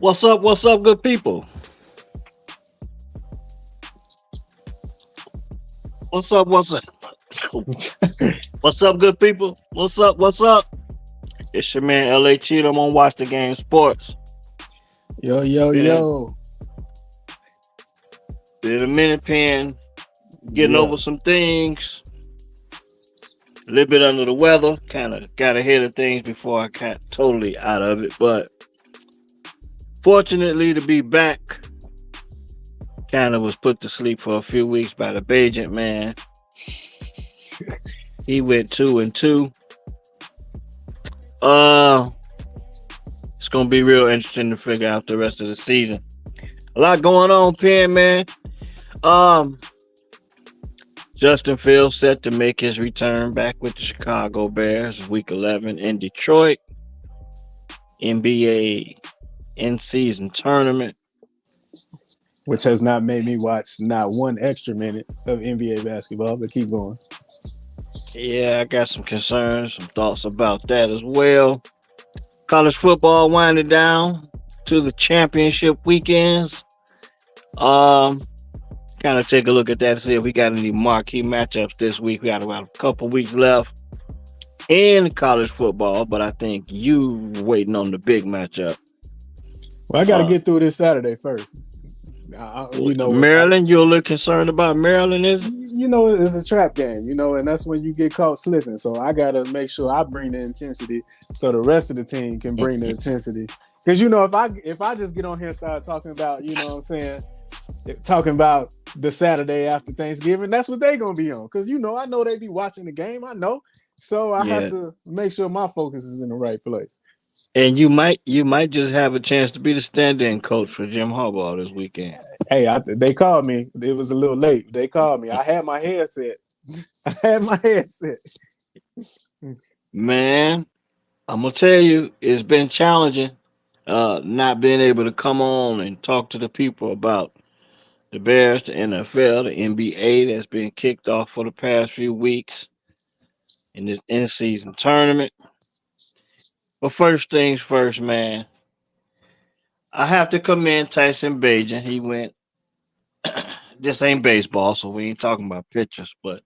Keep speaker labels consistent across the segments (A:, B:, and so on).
A: What's up? What's up, good people? What's up? What's up? What's up, good people? What's up? What's up? It's your man LA Cheatham on Watch the Game Sports.
B: Yo, yo,
A: Been
B: yo.
A: been a minute, pen getting
B: Yeah.
A: over some things. A little bit under the weather. Kind of got ahead of things before I got totally out of it. But fortunately to be back, kind of was put to sleep for a few weeks by the Bajent man. He went 2-2. Uh, it's gonna be real interesting to figure out the rest of the season. A lot going on, Pen man. Um, Justin Fields set to make his return back with the Chicago Bears, Week 11 in Detroit. NBA in-season tournament.
B: Which has not made me watch not one extra minute of NBA basketball, but keep going.
A: Yeah, I got some concerns, some thoughts about that as well. College football winding down to the championship weekends. Um, Kind of take a look at that to see if we got any marquee matchups this week. We got about a couple weeks left in college football, but I think you waiting on the big matchup.
B: Well, I got to
A: Uh,
B: get through this Saturday first. You know,
A: Maryland, you're a little concerned about Maryland, is it?
B: it's a trap game, and that's when you get caught slipping. So I got to make sure I bring the intensity so the rest of the team can bring the intensity. Because, if I just get on here and start talking about, what I'm saying, talking about the Saturday after Thanksgiving, that's what they going to be on. Because, I know they be watching the game. I know. So I have
A: Yeah,
B: to make sure my focus is in the right place.
A: and you might just have a chance to be the stand-in coach for Jim Harbaugh this weekend.
B: Hey, they called me. It was a little late. They called me. I had my headset. I had my headset.
A: Man, I'm gonna tell you, it's been challenging. Not being able to come on and talk to the people about the Bears, the NFL, the NBA that's been kicked off for the past few weeks in this in-season tournament. But first things first, man. I have to commend Tyson Bagent. He went. This ain't baseball, so we ain't talking about pitchers, but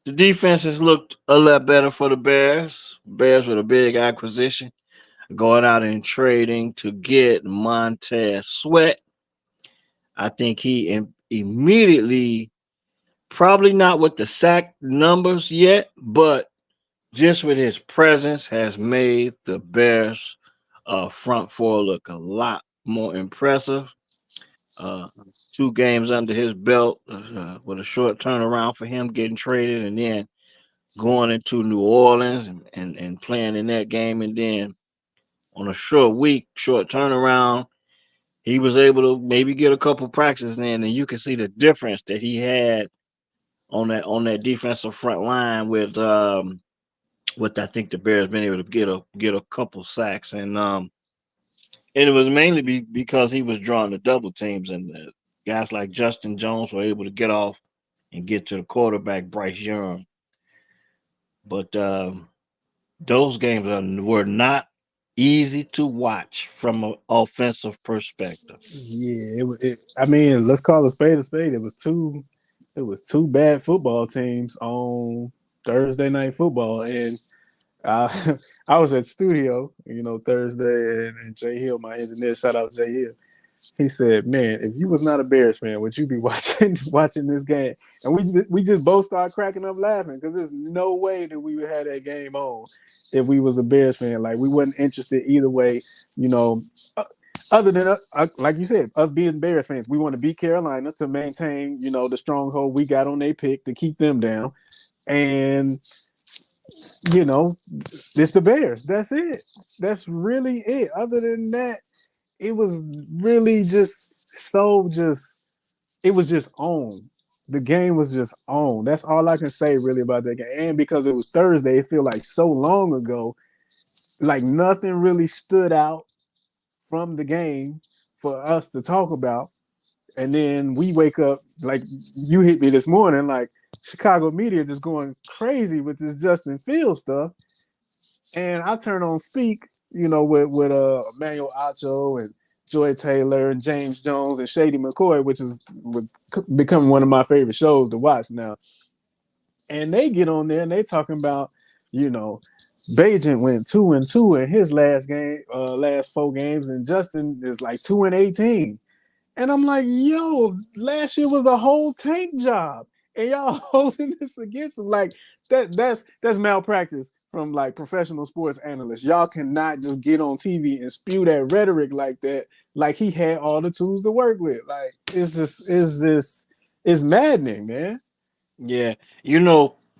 A: the defense has looked a lot better for the Bears. Bears with a big acquisition, going out and trading to get Montez Sweat. I think immediately, probably not with the sack numbers yet, but just with his presence, has made the Bears front four look a lot more impressive. Uh, 2 games under his belt with a short turnaround for him getting traded and then going into New Orleans and playing in that game. And then on a short turnaround, he was able to maybe get a couple practices in, and you can see the difference that he had on that defensive front line with I think the Bears been able to get a couple sacks and it was mainly because he was drawing the double teams and guys like Justin Jones were able to get off and get to the quarterback Bryce Young. But those games were not easy to watch from an offensive perspective.
B: Yeah, I mean, let's call a spade a spade. It was two bad football teams on Thursday night football, and uh, I was at studio, Thursday, and Jay Hill, my engineer, shout out Jay Hill. He said, "Man, if you was not a Bears fan, would you be watching watching this game?" And we just both started cracking up laughing because there's no way that we would have that game on if we was a Bears fan. Like we wasn't interested either way, you know. Other than like you said, us being Bears fans, we want to beat Carolina to maintain, the stronghold we got on their pick to keep them down, and you know, it's the Bears. That's it. That's really it. Other than that, it was really just it was just on. The game was just on. That's all I can say really about that game. And because it was Thursday, it feel like so long ago. Like nothing really stood out from the game for us to talk about. And then we wake up like you hit me this morning, like Chicago media just going crazy with this Justin Fields stuff. And I turn on speak, with Emmanuel Acho and Joy Taylor and James Jones and Shady McCoy, which is was becoming one of my favorite shows to watch now. And they get on there and they talking about, you know, Bajent went 2-2 in his last game, last 4 games, and Justin is like 2-18. And I'm like, yo, last year was a whole tank job, and y'all holding this against him. Like that's malpractice from like professional sports analysts. Y'all cannot just get on TV and spew that rhetoric like that, like he had all the tools to work with. Like it's maddening, man.
A: Yeah,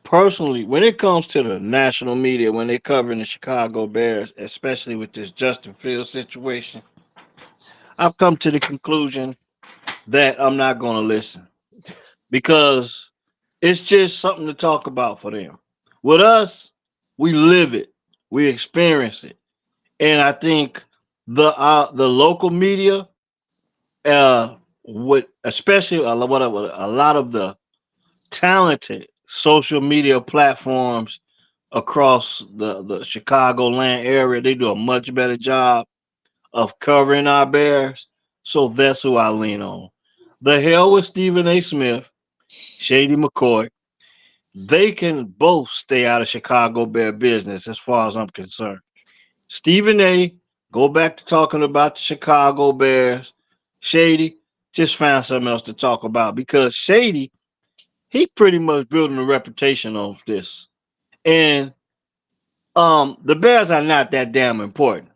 A: personally, when it comes to the national media, when they're covering the Chicago Bears, especially with this Justin Fields situation, I've come to the conclusion that I'm not going to listen because it's just something to talk about for them. With us, we live it, we experience it, and I think the local media, with especially a lot of the talented social media platforms across the Chicagoland area. They do a much better job of covering our Bears. So that's who I lean on. The hell with Stephen A. Smith, Shady McCoy. They can both stay out of Chicago Bear business as far as I'm concerned. Stephen A., go back to talking about the Chicago Bears. Shady, just find something else to talk about because Shady, he pretty much building a reputation off this. And the Bears are not that damn important.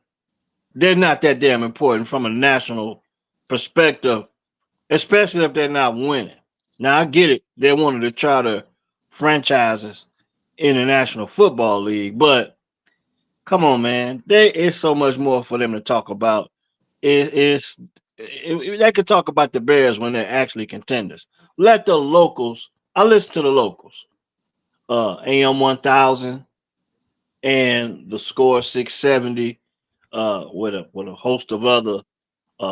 A: They're not that damn important from a national perspective, especially if they're not winning. Now I get it; they're one of the charter franchises in the National Football League, but come on, man, there is so much more for them to talk about. They could talk about the Bears when they're actually contenders. Let the locals. I listen to the locals. AM 1000 and the Score 670 with a host of other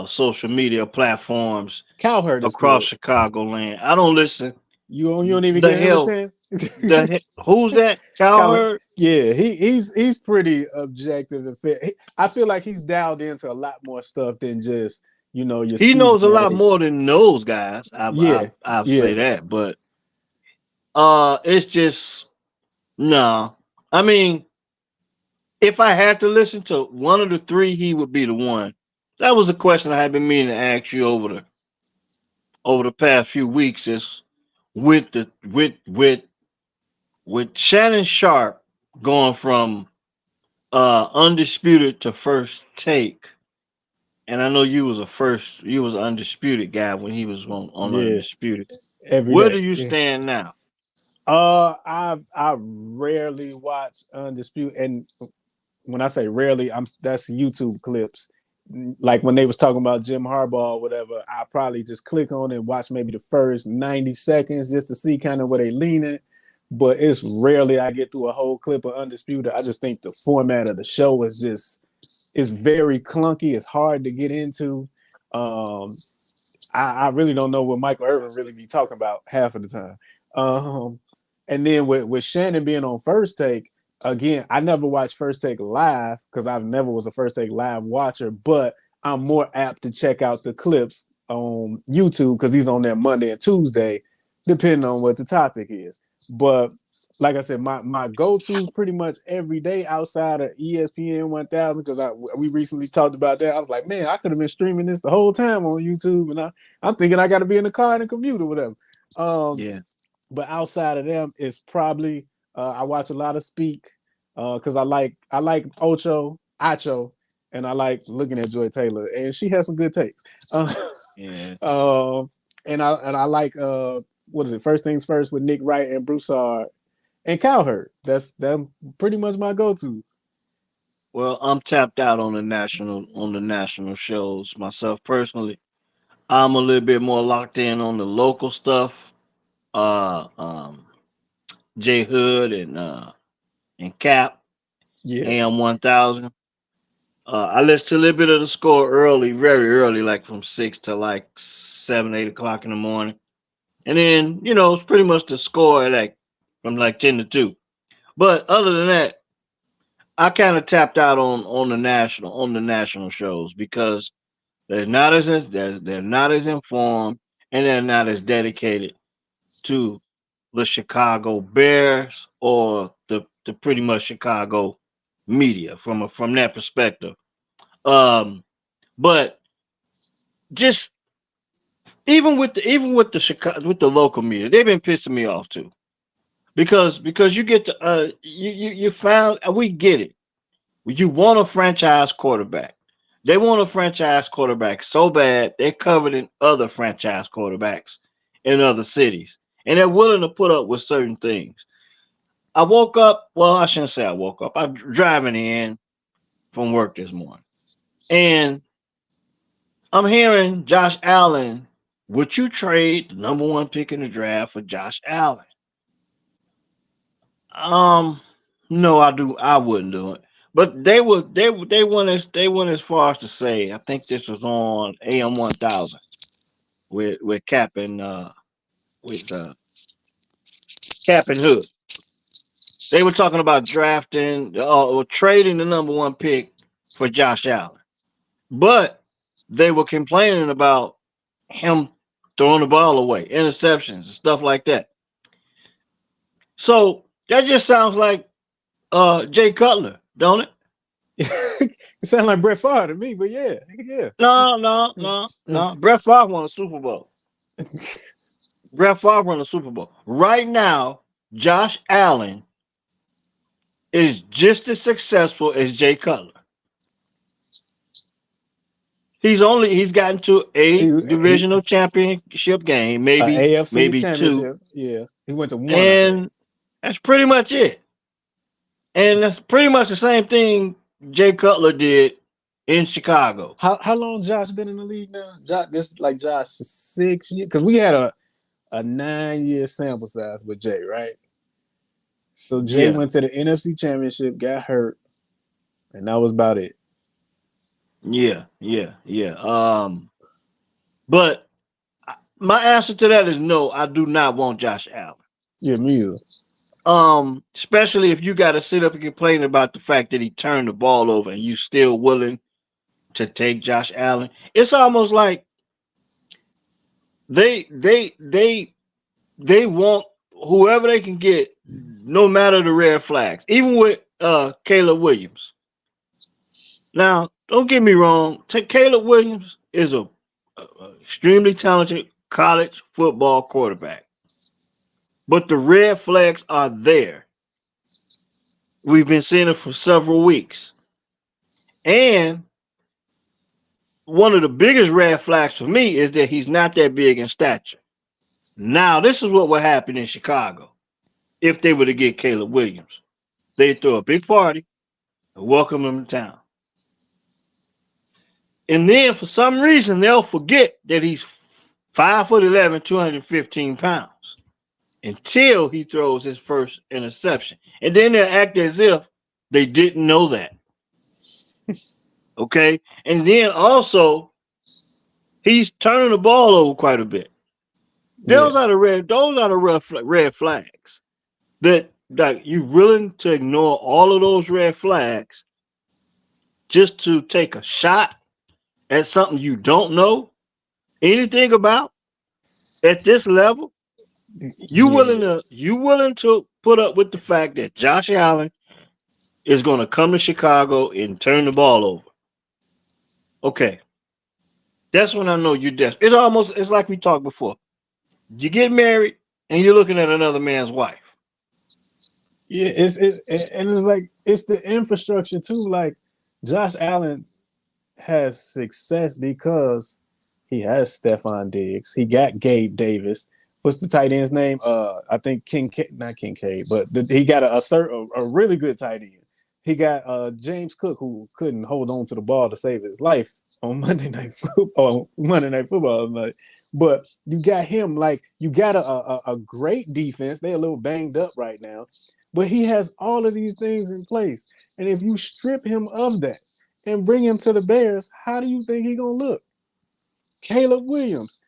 A: social media platforms
B: Cowherd is
A: across
B: good.
A: Chicagoland. I don't listen.
B: You don't even
A: The
B: give him a
A: hell,
B: chance.
A: who's that?
B: Cowherd,
A: Cowherd?
B: yeah, he's pretty objective and fair. I feel like he's dialed into a lot more stuff than just your
A: He
B: Stephen
A: knows a lot
B: A.
A: more than those guys.
B: Yeah,
A: I'll say
B: yeah,
A: that, but it's just no. I mean, if I had to listen to one of the three, he would be the one. That was a question I had been meaning to ask you over the past few weeks. Is with the with Shannon Sharp going from undisputed to first take, and I know you was an undisputed guy when he was on
B: yeah.
A: undisputed.
B: Every
A: Where do
B: day.
A: you
B: Yeah.
A: stand now?
B: I rarely watch Undisputed, and when I say rarely, that's YouTube clips. Like when they was talking about Jim Harbaugh or whatever, I probably just click on it and watch maybe the first 90 seconds just to see kind of where they leaning. But it's rarely I get through a whole clip of Undisputed. I just think the format of the show is just it's very clunky. It's hard to get into. Um, I really don't know what Michael Irvin really be talking about half of the time. Um, and then with Shannon being on First Take, again, I never watched First Take live because I've never was a First Take live watcher, but I'm more apt to check out the clips on YouTube because he's on there Monday and Tuesday, depending on what the topic is. But like I said, my go-tos pretty much every day outside of ESPN 1000 because we recently talked about that. I was like, man, I could have been streaming this the whole time on YouTube, and I'm thinking I got to be in the car and the commute or whatever. Um,
A: Yeah,
B: but outside of them, it's probably I watch a lot of Speak because I like Acho, and I like looking at Joy Taylor, and she has some good takes.
A: yeah.
B: Uh, and I like what is it? First things first with Nick Wright and Broussard and Cowherd. That's them pretty much my go-to.
A: Well, I'm tapped out on the national shows myself personally. I'm a little bit more locked in on the local stuff. Uh, um, J Hood and Cap,
B: Yeah,
A: AM 1000. I listen to a little bit of the score early, very early, like from 6 to like 7, 8 o'clock in the morning. And then, it's pretty much the score like from like 10 to 2. But other than that, I kind of tapped out on the national shows because they're not as informed, and they're not as dedicated to the Chicago Bears or the pretty much Chicago media from that perspective. Um, but just even with the Chicago with the local media, they've been pissing me off too. Because you get to you found we get it. You want a franchise quarterback. They want a franchise quarterback so bad they're covered in other franchise quarterbacks in other cities. And they're willing to put up with certain things. I woke up, well, I shouldn't say I woke up. I'm driving in from work this morning. And I'm hearing Josh Allen, would you trade the number one pick in the draft for Josh Allen? Um, no, I wouldn't do it. But they went as far as to say, I think this was on AM 1000 with with Cap and Hood. They were talking about drafting or trading the number one pick for Josh Allen. But they were complaining about him throwing the ball away, interceptions, and stuff like that. So that just sounds like Jay Cutler, don't it?
B: It sounds like Brett Favre to me, but yeah, yeah.
A: No, no, no, no. Brett Favre won a Super Bowl. Brett Favre won a Super Bowl. Right now, Josh Allen is just as successful as Jay Cutler. He's gotten to a
B: He
A: divisional championship game,
B: AFC
A: maybe two,
B: championship. Yeah, he went to one, I think.
A: and that's pretty much it. And that's pretty much the same thing Jay Cutler did in Chicago.
B: How long Josh been in the league now? Josh, this is like Josh 6 years because we had a 9 year sample size with Jay, right? So Jay
A: Yeah,
B: went to the NFC Championship, got hurt, and that was about it.
A: yeah. But my answer to that is no. I do not want Josh Allen.
B: Yeah, me either.
A: Especially if you got to sit up and complain about the fact that he turned the ball over and you still willing to take Josh Allen. It's almost like they they they they want whoever they can get, no matter the red flags. Even with Caleb Williams. Now, don't get me wrong. Caleb Williams is a extremely talented college football quarterback, but the red flags are there. We've been seeing it for several weeks, and one of the biggest red flags for me is that he's not that big in stature. Now, this is what would happen in Chicago if they were to get Caleb Williams. They'd throw a big party and welcome him to town. And then for some reason, they'll forget that he's 5'11", 215 pounds until he throws his first interception. And then they'll act as if they didn't know that. Okay. And then also, he's turning the ball over quite a bit.
B: Yeah,
A: Those are the red flags. That you willing to ignore all of those red flags just to take a shot at something you don't know anything about at this level?
B: yeah,
A: You willing to put up with the fact that Josh Allen is going to come to Chicago and turn the ball over? Okay, that's when I know you're desperate. It's like we talked before. You get married and you're looking at another man's wife.
B: yeah. And it's like it's the infrastructure too. Like Josh Allen has success because he has Stephon Diggs. He got Gabe Davis. What's the tight end's name? I think not Kincaid, but he got a really good tight end. He got James Cook, who couldn't hold on to the ball to save his life on Monday Night Football. Monday Night Football night. But you got him. Like you got a great defense. They're a little banged up right now, but he has all of these things in place. And if you strip him of that and bring him to the Bears, how do you think he gonna look? Caleb Williams.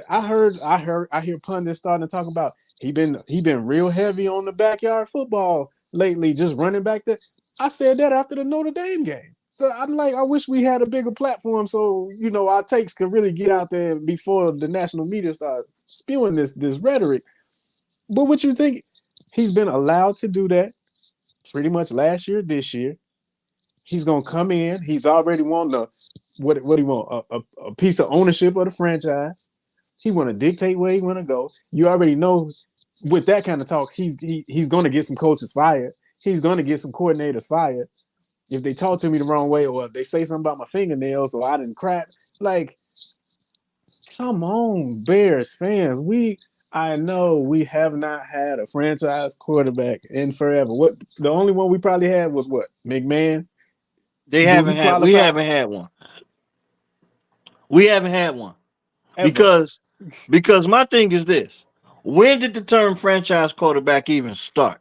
B: I hear pundits starting to talk about he been real heavy on the backyard football lately, just running back there. I said that after the Notre Dame game. So I'm like, I wish we had a bigger platform so our takes could really get out there before the national media starts spewing this rhetoric. But what you think? He's been allowed to do that pretty much last year, this year. He's gonna come in. He's already wanting what he want a piece of ownership of the franchise. He want to dictate where he want to go. You already know with that kind of talk, he's going to get some coaches fired. He's going to get some coordinators fired if they talk to me the wrong way, or if they say something about my fingernails, or I didn't crack. Like, come on, Bears fans. I know we have not had a franchise quarterback in forever. What the only one we probably had was what? McMahon.
A: They
B: Do
A: haven't
B: he
A: had. We
B: qualify
A: haven't had one. We haven't had one
B: ever?
A: because my thing is this: when did the term franchise quarterback even start?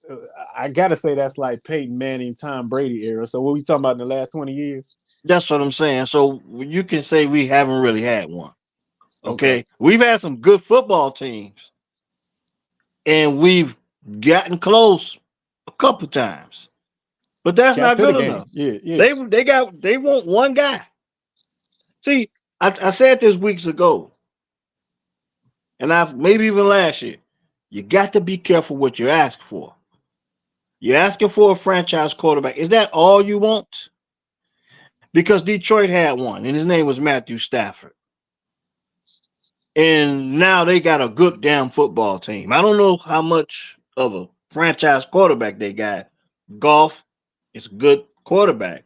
B: Uh, I gotta say that's like Peyton Manning, Tom Brady era. So what we talking about in the last 20 years?
A: That's what I'm saying. So you can say we haven't really had one.
B: Okay,
A: Okay, we've had some good football teams, and we've gotten close a couple times, but that's
B: got
A: not
B: to the
A: good
B: game.
A: enough.
B: Yeah, yeah.
A: They want one guy. See, I said this weeks ago, and I maybe even last year. You got to be careful what you ask for. You're asking for a franchise quarterback. Is that all you want? Because Detroit had one, and his name was Matthew Stafford. And now they got a good damn football team. I don't know how much of a franchise quarterback they got. Golf is a good quarterback.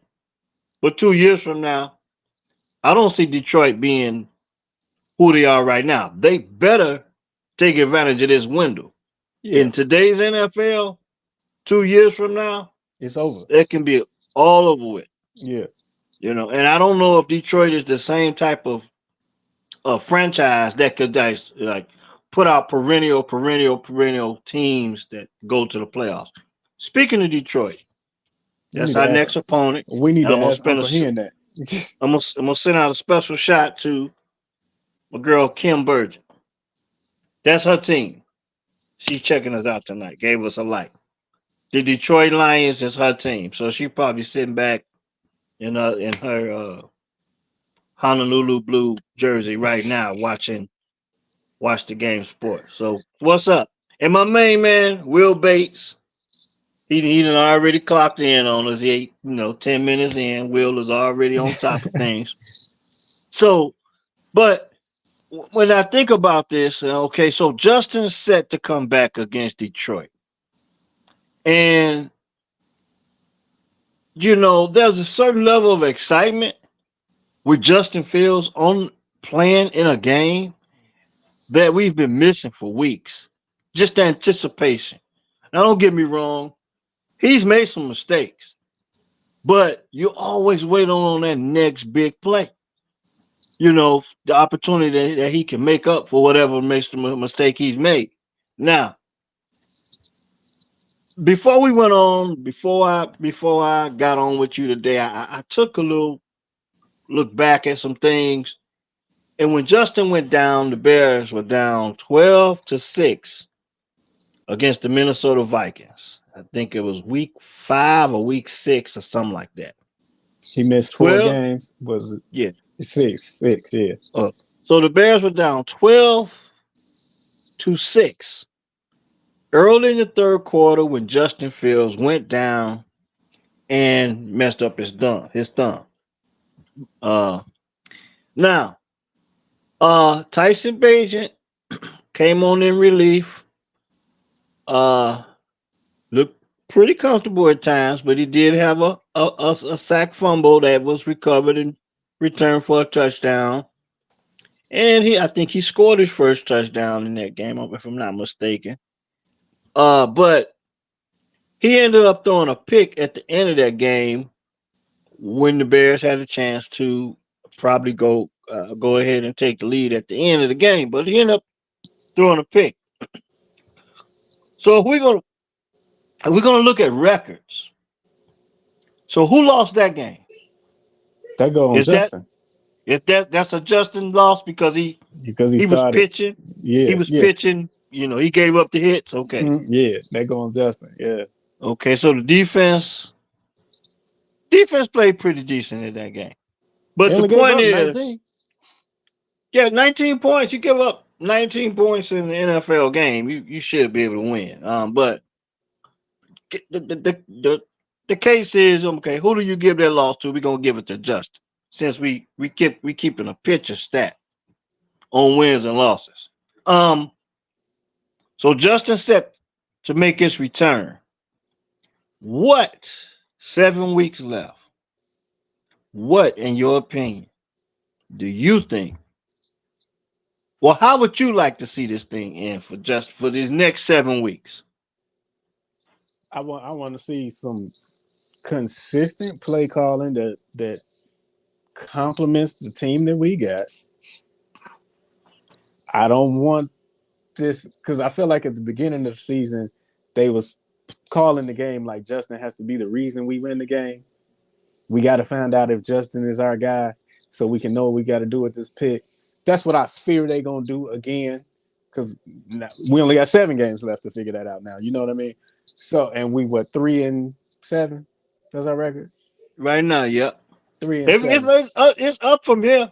A: But 2 years from now, I don't see Detroit being who they are right now. They better take advantage of this window.
B: Yeah,
A: In today's NFL, 2 years from now,
B: it's over.
A: it can be all over with.
B: Yeah,
A: And I don't know if Detroit is the same type of franchise that could like put out perennial teams that go to the playoffs. Speaking of Detroit,
B: we
A: that's
B: need to
A: our
B: ask.
A: next opponent,
B: We need
A: and
B: to ask Uncle Hen that.
A: I'm gonna send out a special shot to my girl Kim Burgess. That's her team. She's checking us out tonight. Gave us a like. The Detroit Lions is her team, so she probably sitting back in her Honolulu blue jersey right now, watch the game sport. So what's up? And my main man, Will Bates, he done already clocked in on us. He 10 minutes in. Will is already on top of things. So, but when I think about this, okay, so Justin's set to come back against Detroit. And there's a certain level of excitement with Justin Fields on playing in a game that we've been missing for weeks. Just the anticipation. Now, don't get me wrong, he's made some mistakes, but you always wait on that next big play. The opportunity that he can make up for whatever makes the mistake he's made. Now, before we went on, before I got on with you today, I took a little look back at some things. And when Justin went down, the Bears were down 12-6 against the Minnesota Vikings. I think it was week 5 or week 6 or something like that.
B: He missed
A: 12,
B: 4 games. Was it
A: yeah.
B: six? Yeah.
A: Uh, so the Bears were down 12-6 early in the third quarter when Justin Fields went down and messed up his thumb. Uh, now, Tyson Bagent came on in relief. Uh, Looked pretty comfortable at times, but he did have a sack fumble that was recovered and returned for a touchdown. And I think he scored his first touchdown in that game, if I'm not mistaken. But he ended up throwing a pick at the end of that game when the Bears had a chance to probably go ahead and take the lead at the end of the game. But he ended up throwing a pick. So if we're gonna look at records. So who lost that game?
B: That go on
A: Is that
B: Justin
A: that's a Justin loss because he
B: because he
A: he was
B: started.
A: pitching. He
B: Yeah,
A: was
B: yeah,
A: pitching. He gave up the hits. Okay.
B: yeah. That go on Justin. Yeah,
A: Okay. So the defense Defense played pretty decent in that game.
B: They
A: But the
B: only gave
A: point
B: up
A: is,
B: 19.
A: yeah, 19 points. You give up 19 points in the NFL game, you should be able to win. But the case is, okay, who do you give that loss to? We're gonna give it to Justin, since we keeping a picture stat on wins and losses. Um, so Justin set to make his return. What 7 weeks left? What, in your opinion, do you think? Well, how would you like to see this thing end for just for these next 7 weeks?
B: I want to see some consistent play calling that complements the team that we got. I don't want this because I feel like at the beginning of the season they was calling the game like Justin has to be the reason we win the game. We got to find out if Justin is our guy so we can know what we got to do with this pick. That's what I fear they gonna do again because we only got 7 games left to figure that out now. You know what I mean? So and we what 3-7? That's our record.
A: Right now, yep.
B: Three and seven.
A: It's up from here.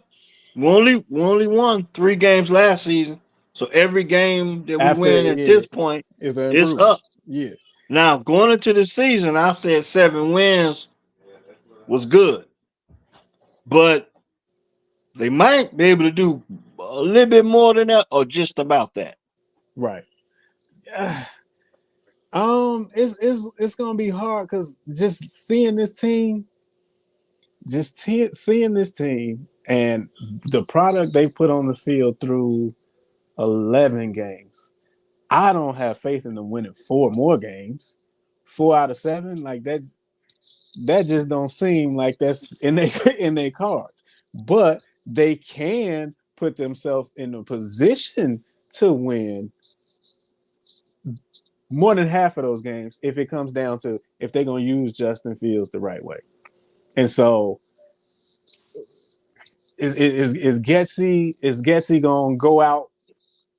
A: We only won 3 games last season, so every game that we
B: After
A: win at
B: yeah,
A: this point
B: it's an
A: is
B: improvement.
A: up.
B: Yeah,
A: Now going into the season, I said 7 wins was good, but they might be able to do a little bit more than that, or just about that.
B: right. It's gonna be hard because just seeing this team, seeing this team, and the product they put on the field through 11 games. I don't have faith in them winning 4 more games, 4 out of 7. Like that just don't seem like that's in they in their cards. But they can put themselves in a position to win more than half of those games if it comes down to if they're gonna use Justin Fields the right way. And so is Getsy gonna go out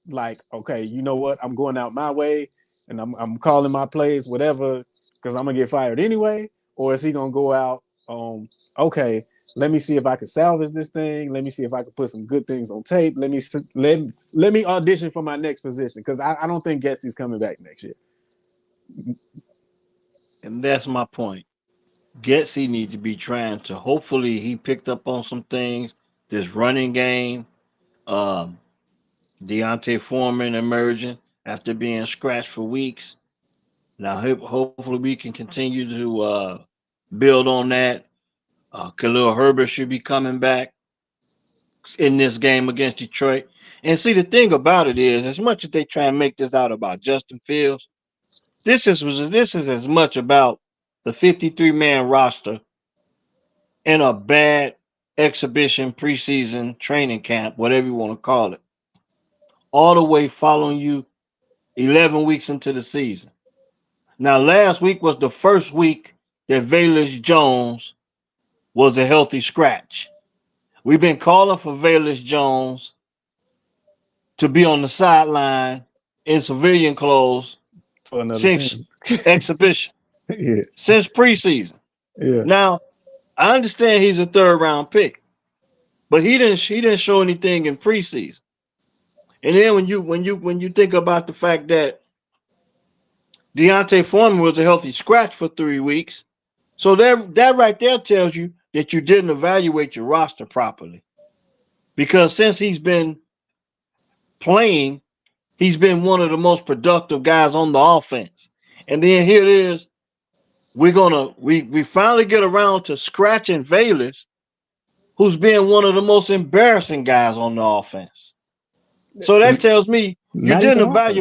B: like, okay, you know what, I'm going out my way and I'm calling my plays, whatever, because I'm gonna get fired anyway? Or is he gonna go out, okay, let me see if I can salvage this thing. Let me see if I can put some good things on tape. Let me audition for my next position because I don't think Getsy's coming back next year.
A: And that's my point. Getsy needs to be trying to. Hopefully, he picked up on some things. This running game, um, Deontay Foreman emerging after being scratched for weeks. Now, hopefully, we can continue to build on that. Khalil Herbert should be coming back in this game against Detroit. And see, the thing about it is, as much as they try and make this out about Justin Fields, this is as much about the 53-man roster in a bad exhibition preseason training camp, whatever you want to call it, all the way following you 11 weeks into the season. Now, last week was the first week that Velus Jones was a healthy scratch. We've been calling for Velus Jones to be on the sideline in civilian clothes
B: For another
A: since
B: team.
A: exhibition,
B: Yeah,
A: since preseason.
B: yeah.
A: Now, I understand he's a third round pick, but he didn't show anything in preseason. And then when you think about the fact that Deontay Foreman was a healthy scratch for 3 weeks, so that right there tells you that you didn't evaluate your roster properly. Because since he's been playing, he's been one of the most productive guys on the offense. And then here it is, we finally get around to scratching Valus, who's been one of the most embarrassing guys on the offense. So that tells me
B: Not even offense.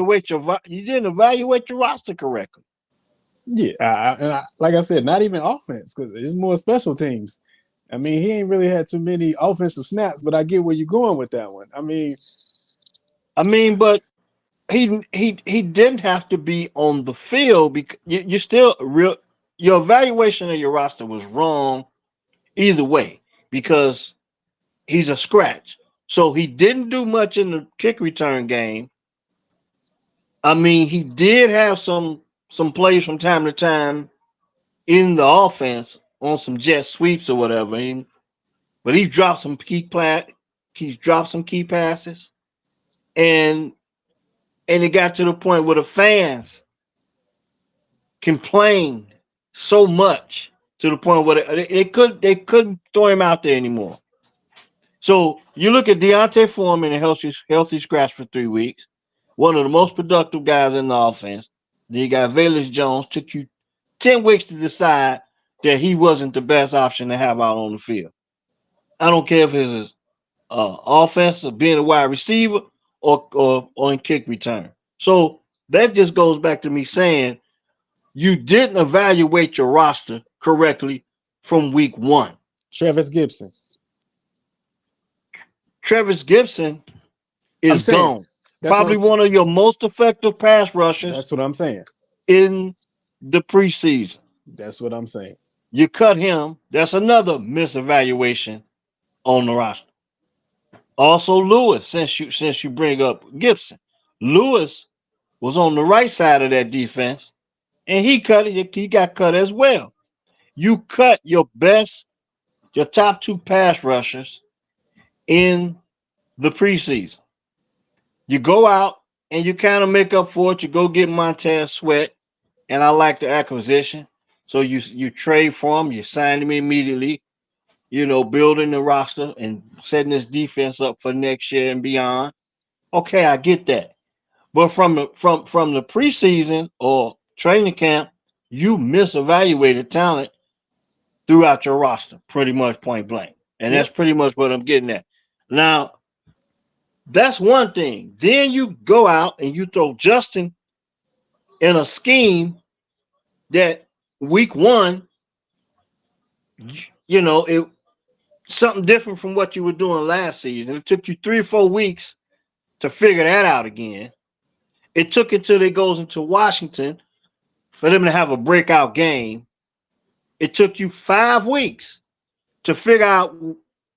A: you didn't evaluate your roster correctly.
B: Yeah, like I said, not even offense because it's more special teams. I mean, he ain't really had too many offensive snaps, but I get where you're going with that one. I mean,
A: I mean, but he didn't have to be on the field because you still real your evaluation of your roster was wrong either way because he's a scratch. So he didn't do much in the kick return game. I mean, he did have some plays from time to time in the offense on some jet sweeps or whatever. But he's dropped some key passes, and it got to the point where the fans complained so much to the point where they couldn't throw him out there anymore. So you look at Deontay Foreman and healthy scratch for 3 weeks, one of the most productive guys in the offense. Then you got Velus Jones, took you 10 weeks to decide that he wasn't the best option to have out on the field. I don't care if it's offense or being a wide receiver or in kick return. So that just goes back to me saying you didn't evaluate your roster correctly from week one.
B: Travis Gibson.
A: Travis Gibson
B: I'm
A: is
B: saying
A: gone.
B: that's what
A: Probably one of your most effective pass rushers
B: that's what I'm saying.
A: in the preseason.
B: That's what I'm saying.
A: You cut him. That's another misevaluation on the roster. Also, Lewis, since you bring up Gibson, Lewis was on the right side of that defense, and he got cut as well. You cut your top two pass rushers in the preseason. You go out and you kind of make up for it. You go get Montez Sweat, and I like the acquisition. So you trade for him, you sign him immediately. Building the roster and setting this defense up for next year and beyond. Okay, I get that. But from the preseason or training camp, you misevaluated talent throughout your roster, pretty much point blank. And that's
B: Yep.
A: pretty much what I'm getting at. Now, that's one thing. Then you go out and you throw Justin in a scheme that week one, it something different from what you were doing last season. It took you 3 or 4 weeks to figure that out again. It took until they goes into Washington for them to have a breakout game. It took you 5 weeks to figure out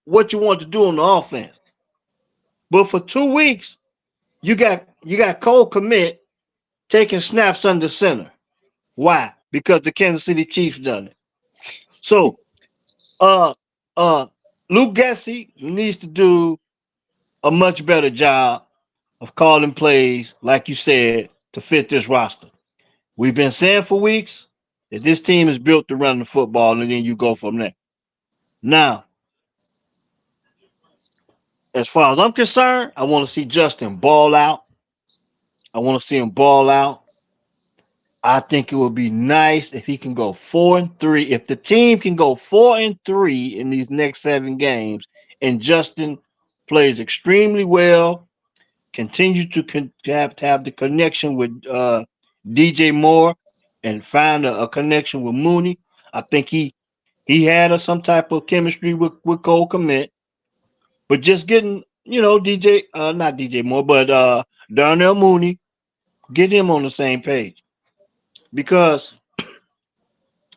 A: what you want to do on the offense. But for 2 weeks, you got Cole Kmet taking snaps under center. Why? Because the Kansas City Chiefs done it. So uh uh Luke Gessie needs to do a much better job of calling plays, like you said, to fit this roster. We've been saying for weeks that this team is built to run the football, and then you go from there. Now, as far as I'm concerned, I want to see Justin ball out. I want to see him ball out. I think it would be nice if he can go 4-3. If the team can go 4-3 in these next 7 games, and Justin plays extremely well, continue to have the connection with DJ Moore, and find a connection with Mooney. I think he had some type of chemistry with Cole Kmet, but just getting DJ not DJ Moore, but Darnell Mooney, get him on the same page because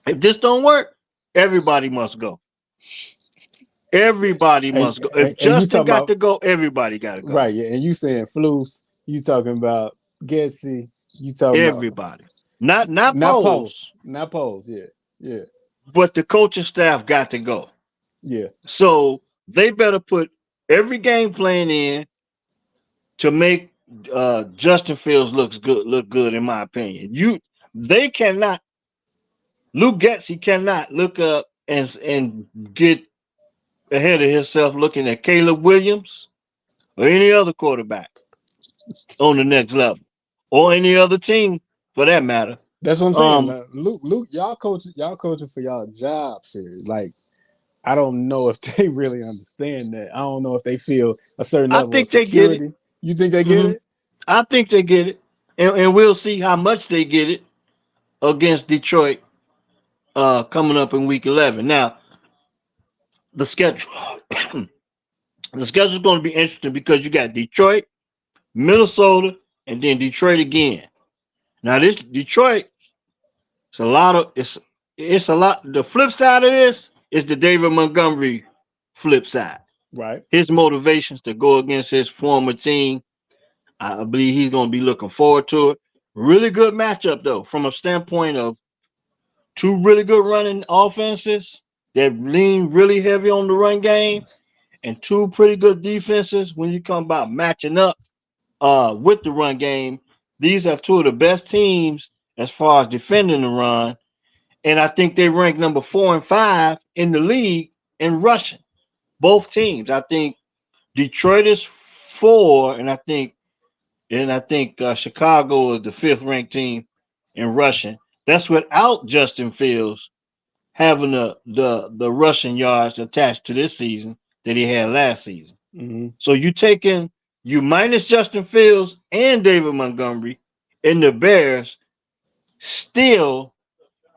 A: if this don't work, everybody must go. Everybody
B: And,
A: must go.
B: and,
A: If
B: and you
A: Justin
B: talking
A: got
B: about
A: to go, everybody got to go.
B: right, yeah, and you saying Flus, you talking about Getsy, you talking about
A: Everybody, not
B: not
A: Poles,
B: Pose, not Pose, yeah, yeah,
A: but the coaching staff got to go.
B: yeah.
A: So they better put every game plan in to make Justin Fields look good in my opinion. They cannot Luke Getsy cannot look up and get ahead of himself looking at Caleb Williams or any other quarterback on the next level or any other team for that matter.
B: That's what I'm saying.
A: Um,
B: Like, Luke, y'all coaching for y'all job series. Like, I don't know if they really understand that. I don't know if they feel a certain
A: I
B: level of
A: think they get it.
B: security. You think they get
A: hmm
B: it?
A: I think they get it, and we'll see how much they get it against Detroit coming up in Week 11. Now the schedule, the schedule is going to be interesting because you got Detroit, Minnesota, and then Detroit again. Now this Detroit, it's a lot. The flip side of this is the David Montgomery flip side.
B: Right.
A: His motivations to go against his former team. I believe he's going to be looking forward to it. Really good matchup though, from a standpoint of two really good running offenses that lean really heavy on the run game, and two pretty good defenses when you come about matching up with the run game. These are two of the best teams as far as defending the run, and I think they rank number 4 and 5 in the league in rushing. Both teams. I think Detroit is 4, and I think Chicago is the fifth ranked team in rushing. That's without Justin Fields having the rushing yards attached to this season that he had last season.
B: Mm-hmm.
A: So you minus Justin Fields and David Montgomery, and the Bears still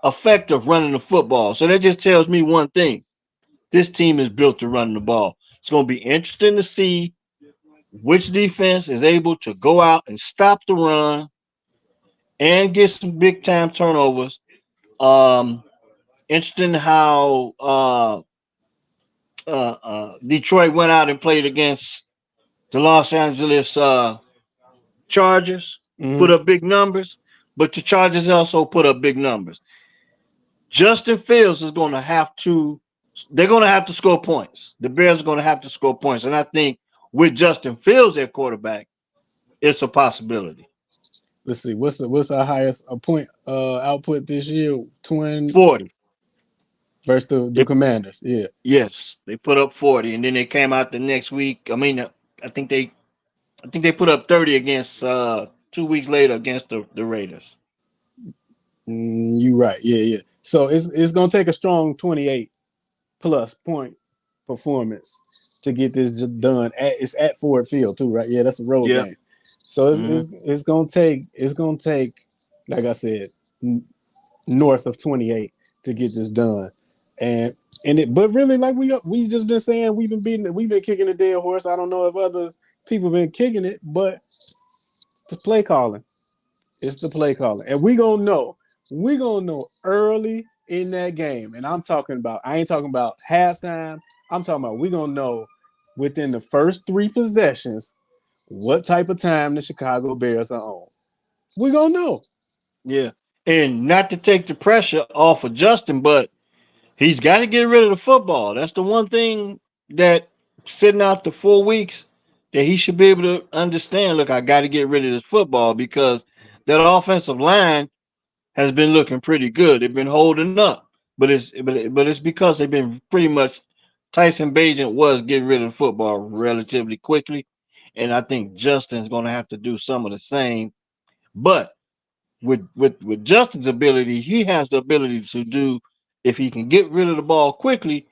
A: effective running the football. So that just tells me one thing: this team is built to run the ball. It's going to be interesting to see which defense is able to go out and stop the run and get some big time turnovers. Um, Interesting how Detroit went out and played against the Los Angeles Chargers, put
B: Mm-hmm.
A: up big numbers, but the Chargers also put up big numbers. Justin Fields is going to have to, they're going to have to score points. The Bears are going to have to score points. And I think with Justin Fields at quarterback, it's a possibility.
B: Let's see. What's our highest point output this year? Twin
A: 40.
B: versus the
A: They,
B: Commanders. Yeah.
A: yes, they put up 40. And then they came out the next week. I think they I think they put up 30 against 2 weeks later against the Raiders.
B: You right. Yeah, yeah. So it's gonna take a strong 28 plus point performance to get this done. It's at Ford Field too, right? Yeah, that's a road
A: Yeah.
B: game. So
A: Hmm.
B: it's gonna take like I said north of 28 to get this done. And but really like we just been saying we've been kicking a dead horse. I don't know if other people been kicking it, but the play calling. It's the play calling. And we gonna know early in that game. And I ain't talking about halftime. I'm talking about we gonna know within the first three possessions what type of time the Chicago Bears are on. We gonna know.
A: Yeah. And not to take the pressure off of Justin, but he's got to get rid of the football. That's the one thing that sitting out the 4 weeks that he should be able to understand. Look, I got to get rid of this football because that offensive line has been looking pretty good. They've been holding up, but it's because they've been pretty much Tyson Bagent was getting rid of the football relatively quickly, and I think Justin's going to have to do some of the same. But with Justin's ability, he has the ability to do. If he can get rid of the ball quickly,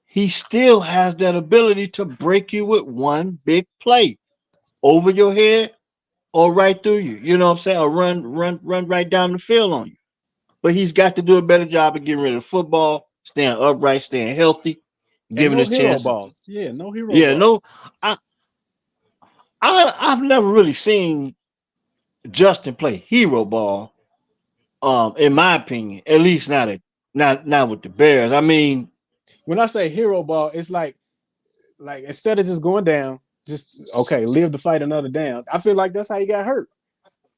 A: he still has that ability to break you with one big play over your head or right through you. You know what I'm saying? Or run right down the field on you. But he's got to do a better job of getting rid of the football, staying upright, staying healthy,
B: And
A: giving
B: no
A: his
B: hero
A: chances.
B: ball. Yeah, no hero
A: Yeah,
B: ball.
A: no, I, I've never really seen Justin play hero ball. In my opinion, at least not with the Bears. I mean,
B: When I say hero ball, it's like instead of just going down, just okay, live to fight another down. I feel like that's how he got hurt.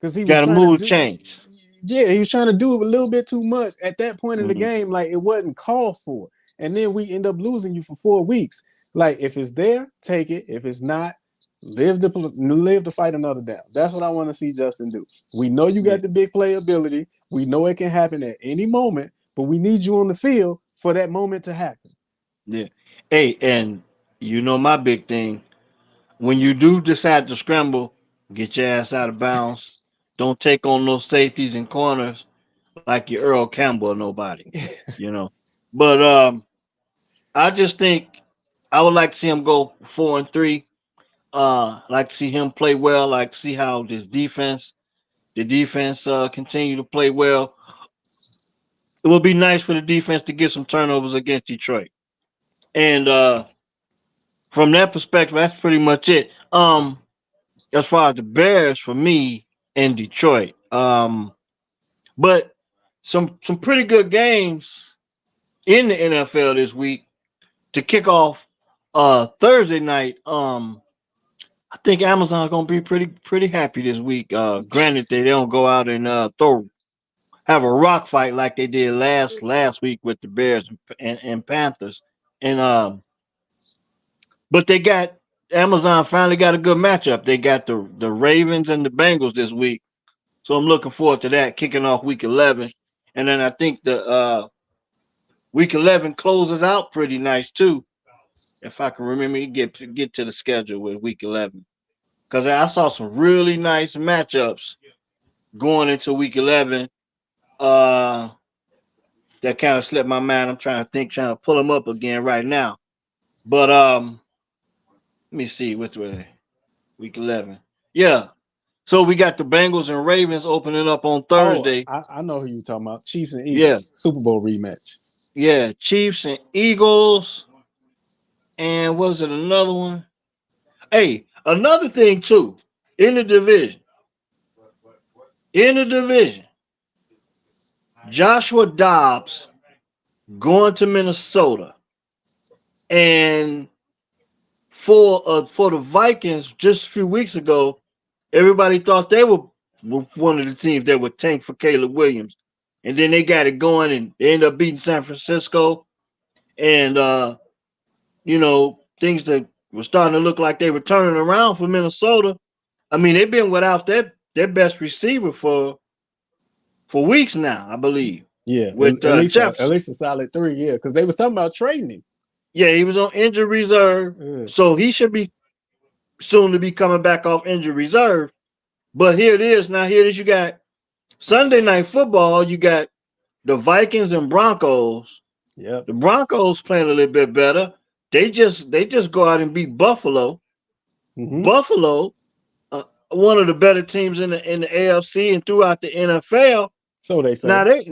B: Because he was
A: got to
B: trying to
A: move
B: do
A: change.
B: yeah, he was trying to do a little bit too much at that point in the
A: Hmm.
B: game. Like it wasn't called for, and then we end up losing you for 4 weeks. Like if it's there, take it. If it's not, live to fight another down. That's what I want to see Justin do. We know you
A: Yeah,
B: got the big playability. We know it can happen at any moment, but we need you on the field for that moment to happen.
A: yeah. Hey, and you know my big thing. When you do decide to scramble, get your ass out of bounds. Don't take on those safeties and corners like you Earl Campbell or nobody. You know. But I just think I would like to see him go 4-3. Like to see him play well. Like to see how the defense, continue to play well. It would be nice for the defense to get some turnovers against Detroit. And from that perspective, that's pretty much it. As far as the Bears for me in Detroit. But some pretty good games in the NFL this week to kick off Thursday night. I think Amazon's gonna be pretty happy this week. Granted, they don't go out and throw have a rock fight like they did last week with the Bears and Panthers. And but they got Amazon finally got a good matchup. They got the Ravens and the Bengals this week. So I'm looking forward to that kicking off week 11. And then I think the week 11 closes out pretty nice too. If I can remember, get to the schedule with week 11, because I saw some really nice matchups going into week 11. Uh, that kind of slipped my mind. I'm trying to think, trying to pull them up again right now. But let me see which way week 11. Yeah. So we got the Bengals and Ravens opening up on
B: Oh,
A: Thursday.
B: I know who you talking about. Chiefs and
A: Yeah.
B: Eagles Super Bowl rematch.
A: Yeah. Chiefs and Eagles. And was it another one? Hey, another thing too in the division. In the division, Joshua Dobbs going to Minnesota, and for the Vikings just a few weeks ago, everybody thought they were one of the teams that would tank for Caleb Williams, and then they got it going and they ended up beating San Francisco, and things that were starting to look like they were turning around for Minnesota. I mean, they've been without their best receiver for weeks now, I believe,
B: Yeah,
A: with
B: at
A: Jefferson.
B: least a solid 3 years because they was talking about trading him.
A: Yeah, he was on injured reserve,
B: Yeah.
A: so he should be soon to be coming back off injured reserve. But here it is. Now here it is. You got Sunday night football. You got the Vikings and Broncos.
B: Yep.
A: The Broncos playing a little bit better. They just go out and beat Buffalo.
B: Hmm.
A: Buffalo, one of the better teams in the AFC and throughout the NFL.
B: So they
A: Now
B: say.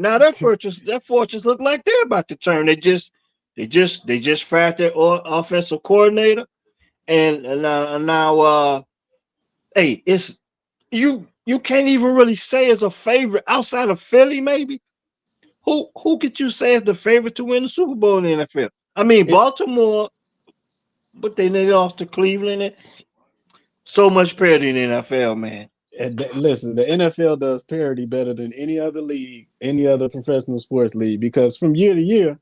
A: their fortunes look like they're about to turn. They just fired their offensive coordinator, and now hey, it's you can't even really say as a favorite outside of Philly, maybe. Who could you say is the favorite to win the Super Bowl in the NFL? I mean,
B: It,
A: Baltimore, but they lost to Cleveland. And so much parity in the NFL, man.
B: listen, the NFL does parity better than any other league, any other professional sports league, because from year to year,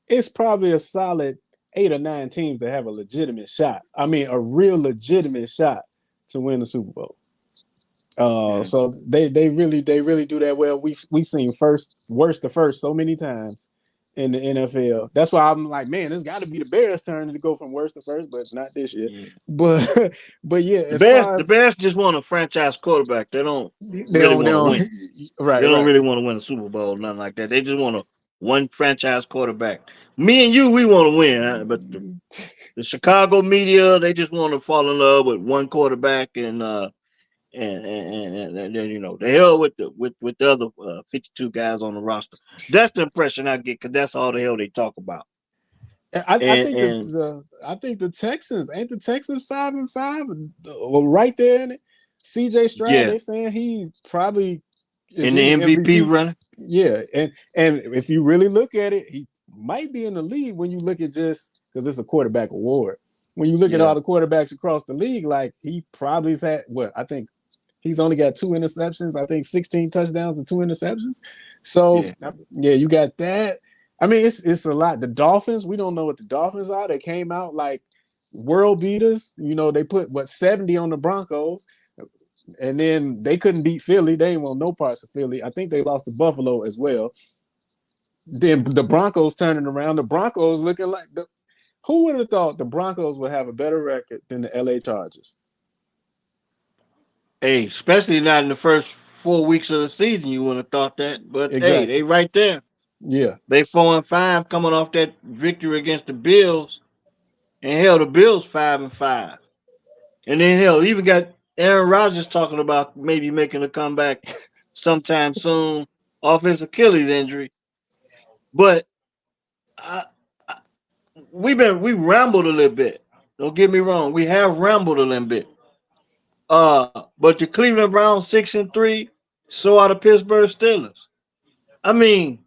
B: it's probably a solid 8 or 9 teams that have a legitimate shot. I mean, a real legitimate shot to win the Super Bowl.
A: Yeah.
B: So they really do that well. We've seen first worst to first so many times in the NFL. That's why I'm like, man, it's got to be the Bears' turn to go from worst to first, but it's not this year.
A: Yeah.
B: But but yeah,
A: The
B: as
A: Bears,
B: far
A: the
B: as
A: Bears just want a franchise quarterback. They don't really
B: they
A: want to
B: don't
A: win. They
B: right
A: don't
B: right
A: really want to win a Super Bowl, nothing like that. They just want a one franchise quarterback. Me and you, we want to win, but the Chicago media, they just want to fall in love with one quarterback, and then the hell with the other 52 guys on the roster. That's the impression I get because that's all the hell they talk about.
B: I
A: And
B: think
A: and
B: the Texans ain't the Texans 5-5, well, right there in it. CJ Stroud,
A: yeah,
B: they saying he probably is
A: in
B: in
A: the
B: the
A: MVP
B: MVP.
A: running,
B: Yeah, and if you really look at it, he might be in the league when you look at just because it's a quarterback award. When you look at all
A: yeah,
B: the quarterbacks across the league, like he probably's had what I think he's only got 2 interceptions. I think 16 touchdowns and 2 interceptions. So
A: yeah,
B: yeah, you got that. I mean, it's a lot. The Dolphins, we don't know what the Dolphins are. They came out like world beaters. They put what 70 on the Broncos, and then they couldn't beat Philly. They didn't want no parts of Philly. I think they lost to Buffalo as well. Then the Broncos turning around. The Broncos looking like the. Who would have thought the Broncos would have a better record than the LA Chargers?
A: hey, especially not in the first 4 weeks of the season, you wouldn't have thought that. But hey, they
B: Exactly.
A: right there.
B: Yeah.
A: They 4-5 coming off that victory against the Bills, and hell, the Bills 5-5. And then hell, even got Aaron Rodgers talking about maybe making a comeback sometime soon off his Achilles injury. But I, I, we rambled a little bit. Don't get me wrong, we have rambled a little bit. But the Cleveland Browns 6-3, so are the Pittsburgh Steelers. I mean,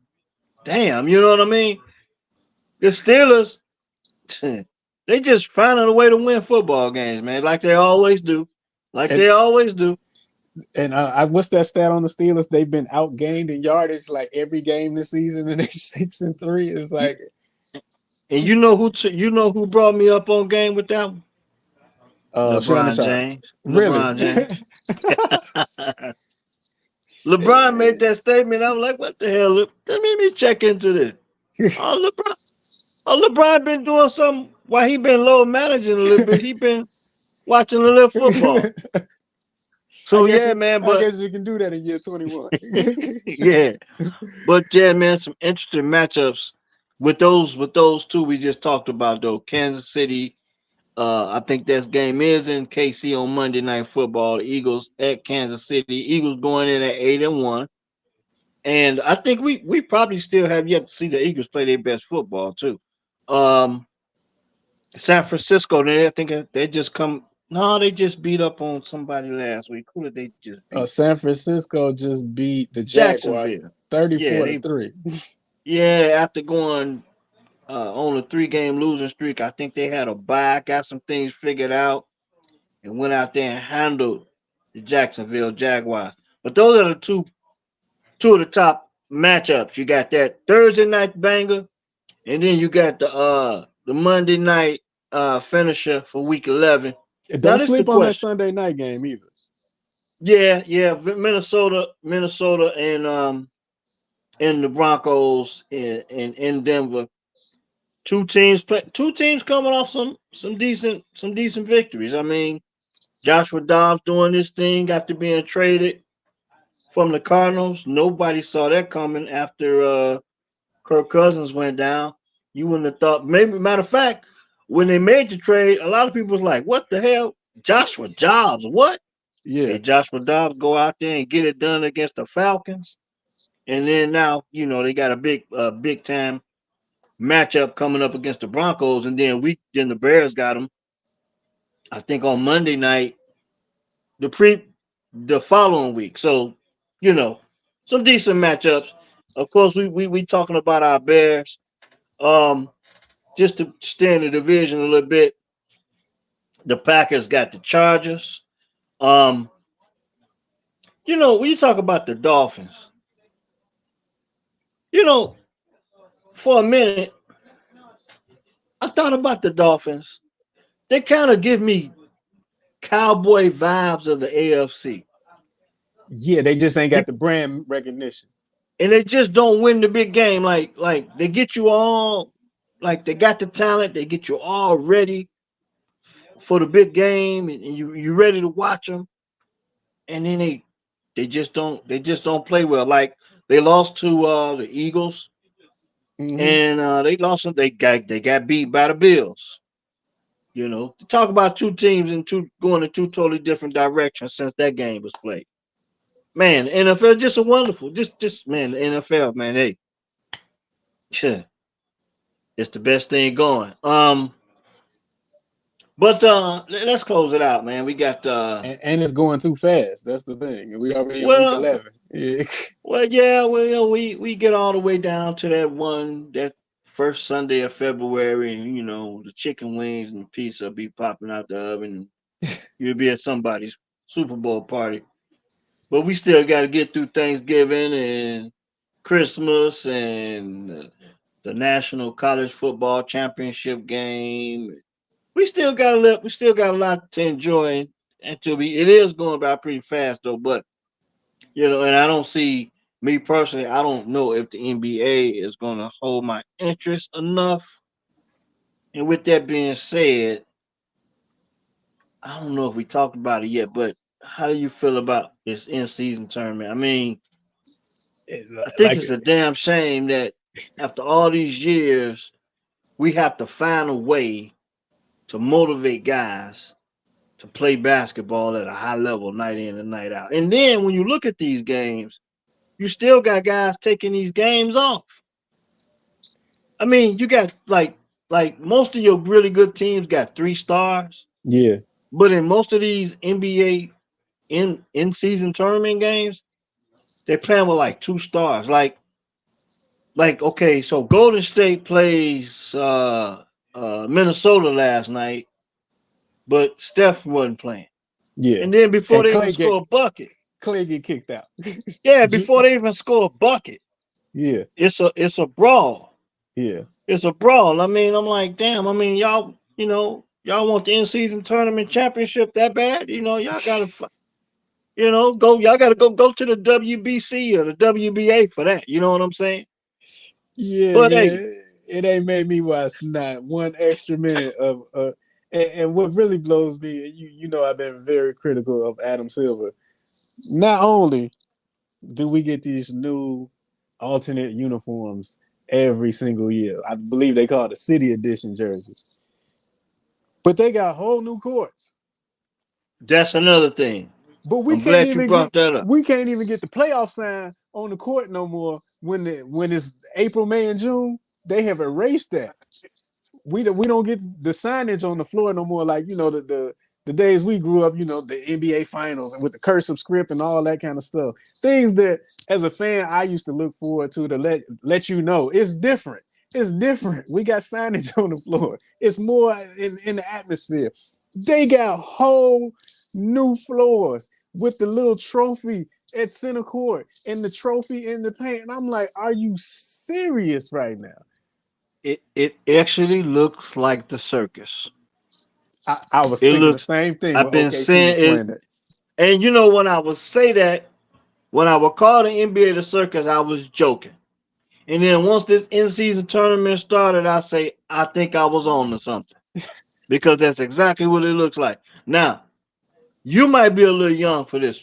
A: damn, you know what I mean? The Steelers, they just finding a way to win football games, man, like they always do, like
B: And
A: they always do.
B: And what's that stat on the Steelers? They've been outgained in yardage like every game this season, and they 6-3. It's
A: You-
B: like
A: And you know who brought me up on game with that one?
B: Shannon
A: LeBron
B: Sharp.
A: James.
B: Really?
A: LeBron James. LeBron made that statement. I was like, what the hell? Let me check into this. Oh, LeBron. Oh, LeBron been doing something while he been low managing a little bit. He been watching a little football.
B: I
A: So
B: guess
A: yeah,
B: you,
A: man.
B: I
A: But
B: guess you can do that in year 21.
A: yeah, but yeah, man. Some interesting matchups with those two we just talked about though. Kansas City. I think that game is in KC on Monday Night Football. The Eagles at Kansas City. Eagles going in at 8-1. And I think we probably still have yet to see the Eagles play their best football too. Um, San Francisco, I think they just come. No, they just beat up on somebody last week. Who did they just beat?
B: San Francisco just beat the Jaguars
A: Jacksonville. Yeah,
B: 34 to
A: they
B: 3.
A: yeah after going on a 3-game losing streak, I think they had a bye, got some things figured out, and went out there and handled the Jacksonville Jaguars. But those are the two of the top matchups. You got that Thursday night banger. And then you got the Monday night finisher for week 11. Now
B: Don't
A: this is the
B: sleep on that
A: question.
B: Sunday night game either.
A: Yeah, yeah, Minnesota, and the Broncos in Denver. Two teams coming off some decent victories. I mean, Joshua Dobbs doing this thing after being traded from the Cardinals. Nobody saw that coming after Kirk Cousins went down. You wouldn't have thought. Maybe matter of fact, when they made the trade, a lot of people was like, "What the hell, Joshua Dobbs? What?"
B: Yeah.
A: Hey, Joshua Dobbs go out there and get it done against the Falcons, and then now they got a big time matchup coming up against the Broncos, and then the Bears got them. I think on Monday night, the pre the following week. So you know, some decent matchups. Of course, we talking about our Bears. Um, just to stay in the division a little bit, the Packers got the Chargers. Um, when you talk about the Dolphins, you know, for a minute, I thought about the Dolphins. They kind of give me cowboy vibes of the AFC.
B: Yeah, they just ain't
A: You
B: got the brand recognition.
A: and they just don't win the big game. Like they get you all, like they got the talent. They get you all ready for the big game, and you ready to watch them. And then they just don't play well. Like they lost to the Eagles,
B: Hmm.
A: and they lost them. They got beat by the Bills. Talk about two teams and two going in two totally different directions since that game was played. Man, the NFL just a wonderful, just man, the NFL, man, hey, it's the best thing going. But let's close it out, man. We got
B: And it's going too fast. That's the thing. We already in week
A: well,
B: 11. Yeah.
A: Well, yeah, well, we get all the way down to that first Sunday of February, and the chicken wings and pizza be popping out the oven, and you'll be at somebody's Super Bowl party. But we still got to get through Thanksgiving and Christmas and the National College Football Championship game. We still got a lot to enjoy until it is going by pretty fast though, but and I don't see me personally. I don't know if the NBA is going to hold my interest enough. And with that being said, I don't know if we talked about it yet, but how do you feel about this in-season tournament? I mean, I think
B: Like
A: it's a damn shame that after all these years, we have to find a way to motivate guys to play basketball at a high level night in and night out. And then when you look at these games, you still got guys taking these games off. I mean, you got like most of your really good teams got 3 stars,
B: yeah,
A: but in most of these NBA in season tournament games, they're playing with like 2 stars. Like okay, so Golden State plays Minnesota last night, but Steph wasn't playing,
B: yeah.
A: and then before
B: And
A: they even
B: Clay get
A: score a bucket.
B: Clay get kicked out.
A: Yeah, before they even score a bucket,
B: Yeah,
A: it's a brawl.
B: yeah,
A: It's a brawl. I mean, I'm like, damn. I mean, y'all, y'all want the in season tournament championship that bad? Y'all gotta, go. Y'all gotta go to the WBC or the WBA for that. You know what I'm saying?
B: yeah,
A: But hey,
B: man. It ain't made me watch not one extra minute of. And what really blows me, you know, I've been very critical of Adam Silver. Not only do we get these new alternate uniforms every single year, I believe they call it the City Edition jerseys, but they got whole new courts.
A: that's another thing.
B: But
A: I'm glad you brought that up.
B: we can't even get the playoff sign on the court no more when it's April, May, and June. They have erased that. We don't get the signage on the floor no more. Like, you know, the days we grew up, you know, the NBA finals and with the cursive script and all that kind of stuff. Things that as a fan I used to look forward to let you know it's different. It's different. We got signage on the floor. It's more in the atmosphere. They got whole new floors with the little trophy at center court and the trophy in the paint. And I'm like, are you serious right now?
A: It actually looks like the circus.
B: I was
A: It
B: thinking the
A: looks.
B: same thing
A: I've
B: when
A: been
B: OKC was
A: saying it,
B: playing it.
A: and when I would say that, when I would call the NBA the circus, I was joking. And then once this in-season tournament started, I say I think I was on to something because that's exactly what it looks like. Now, you might be a little young for this,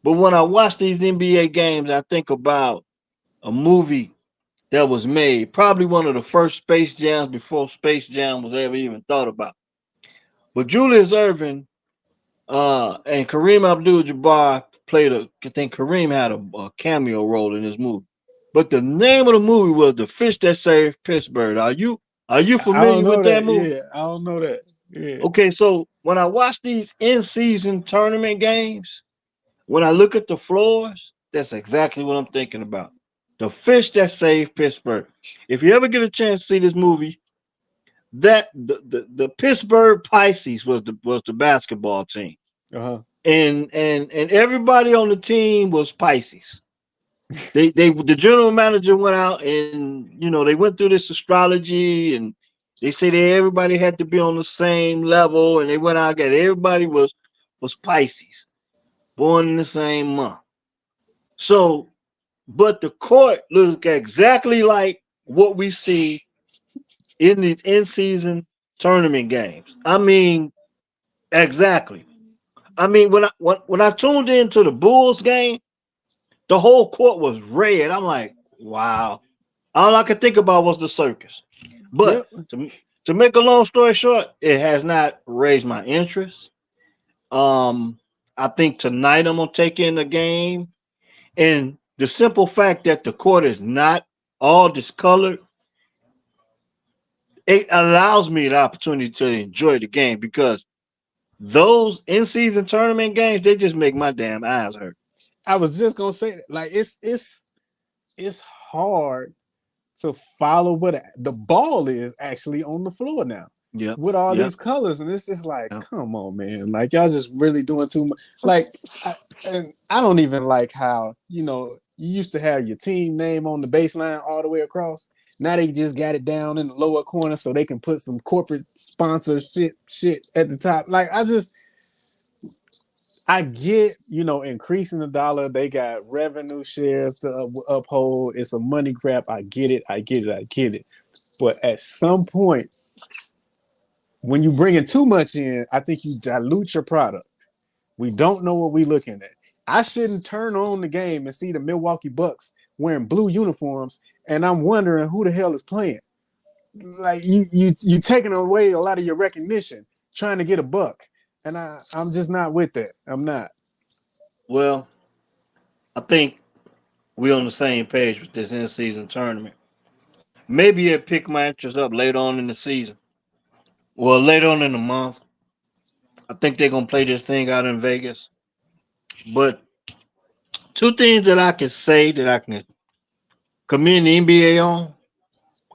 A: but when I watch these NBA games, I think about a movie that was made, probably one of the first Space Jams before Space Jam was ever even thought about. But Julius Irving and Kareem Abdul-Jabbar played I think Kareem had a cameo role in this movie. But the name of the movie was The Fish That Saved Pittsburgh. Are you
B: I don't
A: familiar
B: know
A: with that
B: that.
A: movie?
B: Yeah, I don't know that. Yeah.
A: Okay, so when I watch these in-season tournament games, when I look at the floors, that's exactly what I'm thinking about. The Fish That Saved Pittsburgh. If you ever get a chance to see this movie, that the Pittsburgh Pisces was the basketball team.
B: Uh huh.
A: And everybody on the team was Pisces. The general manager went out and they went through this astrology, and they say that everybody had to be on the same level, and they went out and everybody was Pisces, born in the same month. So, but the court looked exactly like what we see in these in season tournament games. I mean, exactly. I mean, when I tuned into the Bulls game, the whole court was red. I'm like, wow. All I could think about was the circus. But
B: Yep.
A: to make a long story short, it has not raised my interest. Um, I think tonight I'm gonna take in the game, and the simple fact that the court is not all discolored, it allows me the opportunity to enjoy the game because those in-season tournament games, they just make my damn eyes hurt.
B: I was just gonna say that. Like it's hard to follow what the ball is actually on the floor now
A: Yep,
B: with all
A: yep,
B: these colors, and it's just like,
A: yep.
B: come on, man! Like y'all just really doing too much. Like, and I don't even like how you used to have your team name on the baseline all the way across. Now they just got it down in the lower corner so they can put some corporate sponsorship shit at the top. Like I get, increasing the dollar. They got revenue shares to uphold. It's a money grab. I get it. I get it. I get it. But at some point, when you bring in too much in, I think you dilute your product. We don't know what we're looking at. I shouldn't turn on the game and see the Milwaukee Bucks wearing blue uniforms, and I'm wondering who the hell is playing. Like you taking away a lot of your recognition, trying to get a buck, and I'm just not with that. I'm not.
A: Well, I think we're on the same page with this in-season tournament. Maybe it pick my interest up later on in the season. Well, later on in the month, I think they're gonna play this thing out in Vegas. But two things that I can say that I can commend the NBA on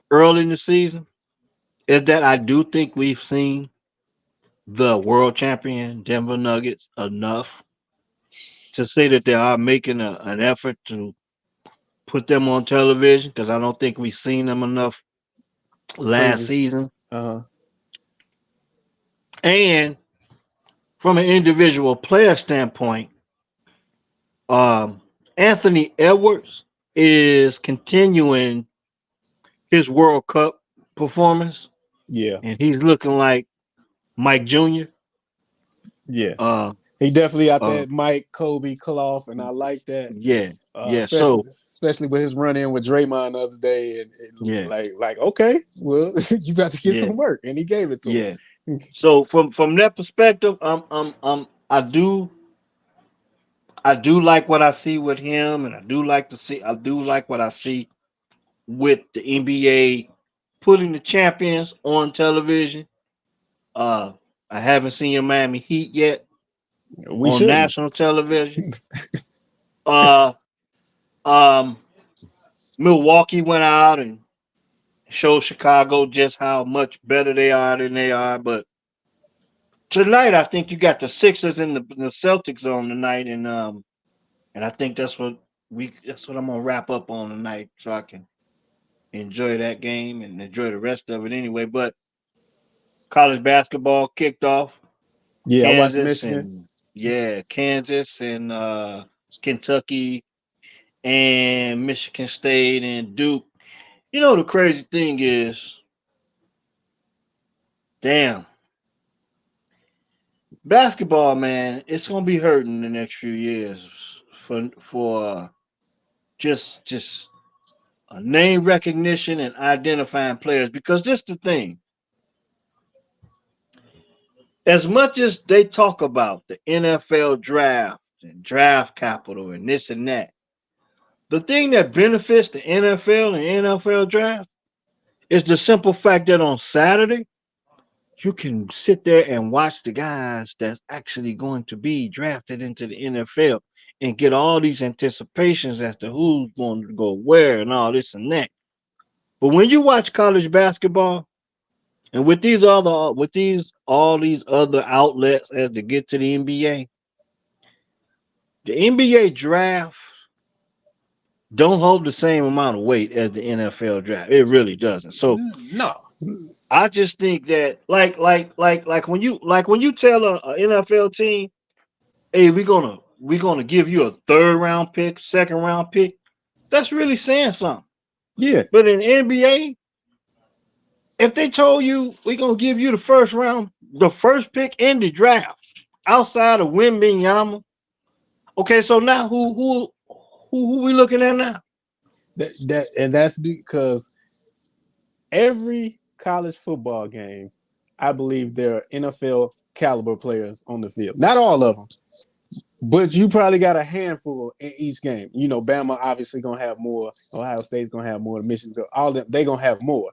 A: early in the season is that I do think we've seen the world champion Denver Nuggets enough to say that they are making an effort to put them on television because I don't think we've seen them enough last
B: Previous.
A: season.
B: Uh-huh.
A: And from an individual player standpoint, um, Anthony Edwards is continuing his World Cup performance,
B: Yeah.
A: and he's looking like Mike Jr.
B: Yeah.
A: Uh,
B: He definitely out
A: uh,
B: that Mike, Kobe, Cloth, and I like that.
A: yeah, yeah.
B: Especially
A: So,
B: with his run in with Draymond the other day, and
A: yeah,
B: like okay, well you got to get
A: yeah,
B: some work, and he gave it to
A: yeah.
B: him.
A: So from that perspective, I do like what I see with him, and I do like what I see with the NBA putting the champions on television. Uh, I haven't seen your Miami Heat yet
B: We
A: on
B: shouldn't.
A: national television. Uh, um, Milwaukee went out and showed Chicago just how much better they are than they are. But tonight, I think you got the Sixers and the Celtics on tonight, and I think that's what I'm gonna wrap up on tonight, so I can enjoy that game and enjoy the rest of it anyway. But college basketball kicked off.
B: Yeah, I watched
A: Kansas
B: Michigan.
A: and yeah, Kansas and Kentucky and Michigan State and Duke. You know the crazy thing is, damn, basketball, man, it's gonna be hurting the next few years for just name recognition and identifying players because this the thing. As much as they talk about the NFL draft and draft capital and this and that, the thing that benefits the NFL and NFL draft is the simple fact that on Saturday, you can sit there and watch the guys that's actually going to be drafted into the NFL and get all these anticipations as to who's going to go where and all this and that. But when you watch college basketball, and with these all these other outlets as to get to the NBA draft don't hold the same amount of weight as the NFL draft. It really doesn't. So
B: No.
A: I just think that like when you tell a NFL team, hey, we're gonna give you a third round pick, second round pick, that's really saying something.
B: Yeah.
A: But in NBA, if they told you we're gonna give you the first round, the first pick in the draft, outside of Wimbenyama, okay, so now who we looking at now?
B: And that's because every college football game, I believe there are NFL caliber players on the field. Not all of them, but you probably got a handful in each game. You know, Bama obviously gonna have more. Ohio State's gonna have more. Michigan, all them they gonna have more.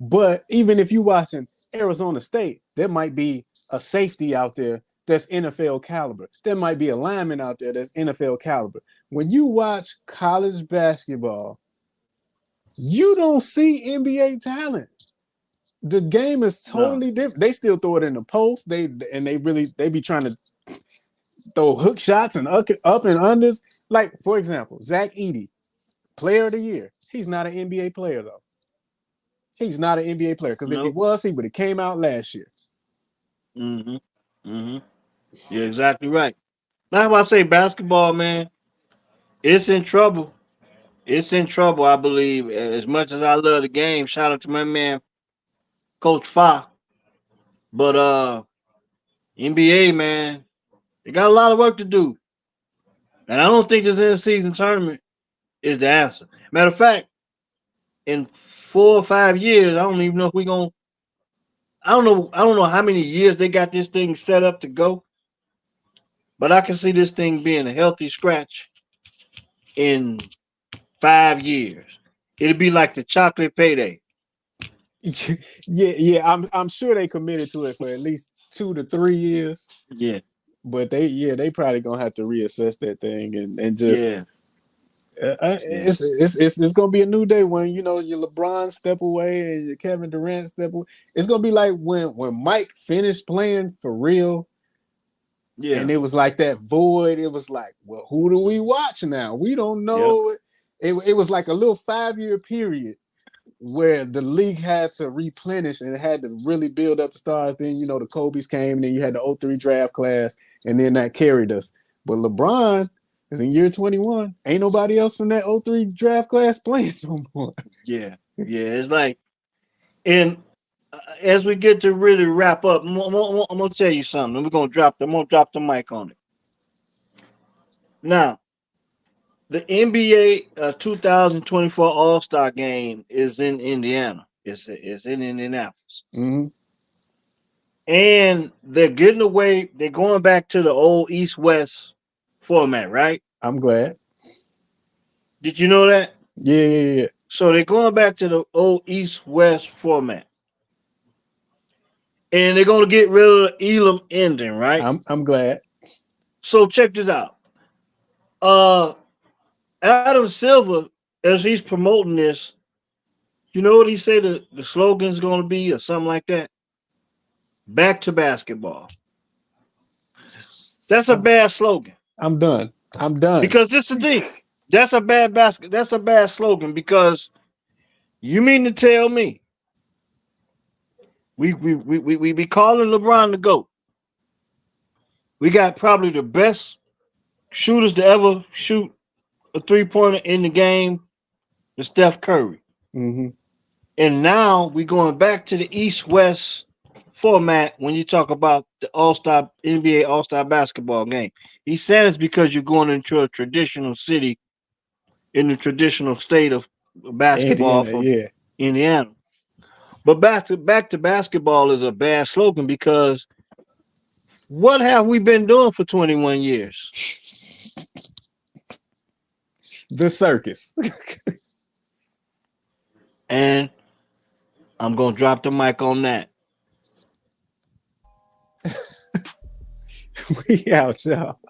B: But even if you watching Arizona State, there might be a safety out there that's NFL caliber. There might be a lineman out there that's NFL caliber. When you watch college basketball, you don't see NBA talent. The game is
A: No,
B: totally different. They still throw it in the post. They be trying to throw hook shots and up and unders. Like for example, Zach Edey, Player of the Year. He's not an NBA player though. He's not an NBA player because if he
A: nope.
B: was, he would have came out last year.
A: Mm-hmm. Mm-hmm. You're exactly right. That's why I say basketball, man, it's in trouble. It's in trouble, I believe. As much as I love the game, shout out to my man, Coach Fa. But NBA, man, they got a lot of work to do. And I don't think this in season tournament is the answer. Matter of fact, in 4 or 5 years, I don't even know if we gonna I don't know how many years they got this thing set up to go, but I can see this thing being a healthy scratch in 5 years. It'd be like the chocolate payday.
B: Yeah. I'm sure they committed to it for at least 2 to 3 years.
A: Yeah,
B: But they probably gonna have to reassess that thing and just
A: yeah, yeah.
B: it's gonna be a new day when you know your LeBron step away and your Kevin Durant step away. It's gonna be like when Mike finished playing for real And
A: Yeah.
B: it was like that void. It was like, well, who do we watch now? We don't
A: Yep.
B: know. It was like a little 5 year period where the league had to replenish and it had to really build up the stars. Then, the Kobe's came, and then you had the '03 draft class, and then that carried us. But LeBron is in year 21. Ain't nobody else from that '03 draft class playing no more.
A: Yeah. Yeah. It's like, and as we get to really wrap up, I'm gonna tell you something. I'm gonna drop the mic on it. Now, the NBA 2024 All Star Game is in Indiana. It's in Indianapolis,
B: Mm-hmm.
A: and they're getting away. They're going back to the old East West format, right?
B: I'm glad.
A: Did you know that?
B: Yeah, yeah, yeah.
A: So they're going back to the old East West format, and they're gonna get rid of the Elam ending, right?
B: I'm glad.
A: So check this out. Uh, Adam Silver, as he's promoting this, you know what he said the slogan's going to be or something like that? Back to basketball. That's a
B: I'm,
A: bad slogan
B: I'm done. I'm done.
A: because this is the thing. That's a bad slogan because you mean to tell me we be calling LeBron the GOAT. We got probably the best shooters to ever shoot a 3-pointer in the game, the Steph Curry.
B: Mm-hmm.
A: And now we going back to the East West format when you talk about the All Star NBA All Star basketball game. He said it's because you're going into a traditional city in the traditional state of basketball
B: Indiana,
A: from
B: yeah.
A: Indiana. But back to basketball is a bad slogan because what have we been doing for 21 years?
B: The circus.
A: And I'm gonna drop the mic on that.
B: We out, y'all.